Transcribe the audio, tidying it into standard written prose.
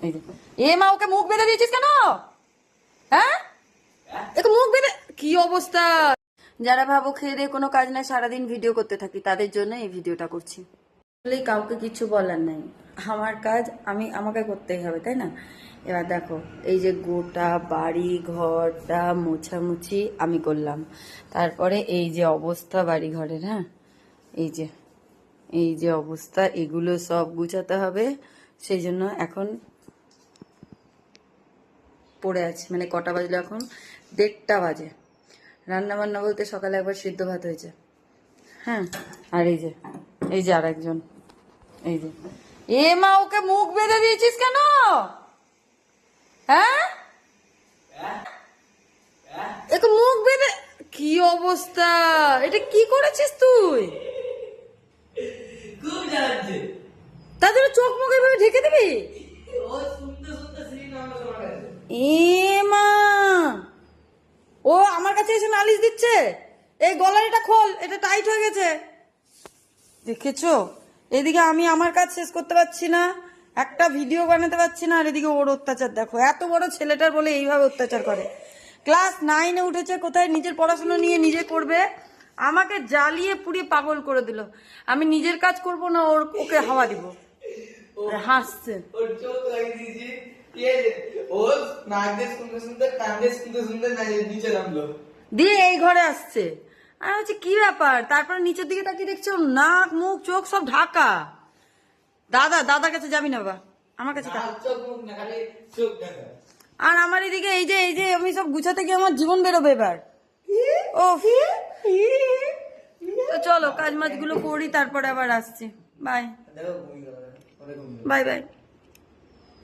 এই যে এ মা, ওকে মুখ বেঁধে দিয়েছিস কেন? হ্যাঁ, একে মুখ বেঁধে কি অবস্থা। যারা ভাবো খেয়ে দিয়ে কোনো কাজ নাই, সারাদিন ভিডিও করতে থাকি, তাদের জন্য এই ভিডিওটা করছি। আসলে কাউকে কিছু বলার নাই, আমার কাজ আমাকে করতেই হবে, তাই না? এবার দেখো, এই যে গোটা বাড়ি ঘরটা মোছামুছি আমি করলাম, তারপরে এই যে অবস্থা বাড়ি ঘরের, হ্যাঁ এই যে অবস্থা, এগুলো সব গুছাতে হবে। সেই জন্য এখন পড়ে আছি। মানে কটা বাজলো এখন? 1:30 বাজে। রান্না বান্না বলতে সকালে একবার সিদ্ধ ভাত হয়েছে, হ্যাঁ। আর এই যে আর একজন, এই যে এ মা, ওকে মুখ বেঁধে দিয়েছিস কেন? হ্যাঁ, একে মুখ বেঁধে, কি অবস্থা, এটা কি করেছিস তুই? তার জন্য চোখ মুখ এইভাবে ঢেকে দিবি? এ মা, ও আমার কাছে এসে নালিশ দিচ্ছে। এই গলার এটা খোল, এটা টাইট হয়ে গেছে, দেখেছো? এদিকে আমি আমার কাজ শেষ করতে পারছি না, একটা ভিডিও বানাতে পারছি না, আর এদিকে ওর অত্যাচার দেখো। এত বড় ছেলেটার বলে এইভাবে অত্যাচার করে। ক্লাস 9-এ উঠেছে, কোথায় নিজের পড়াশোনা নিয়ে নিজে করবে, আমাকে জ্বালিয়ে পুড়িয়ে পাগল করে দিল। আমি নিজের কাজ করব না, ওকে হাওয়া দিব। হাসছে, দিয়ে এই ঘরে আসছে। আমি বলছি কি ব্যাপার, তারপরে নিচের দিকে তাকিয়ে দেখছো নাক মুখ চোখ সব ঢাকা। দাদার কাছে যাবি না বাবা, আমার কাছে। আর আমার এদিকে এই যে আমি সব গুছাতে গিয়ে আমার জীবন বেরোবে এবার। ও তো চলো কাজ মাজ গুলো করি, তারপরে আবার আসছি। Bye bye bye.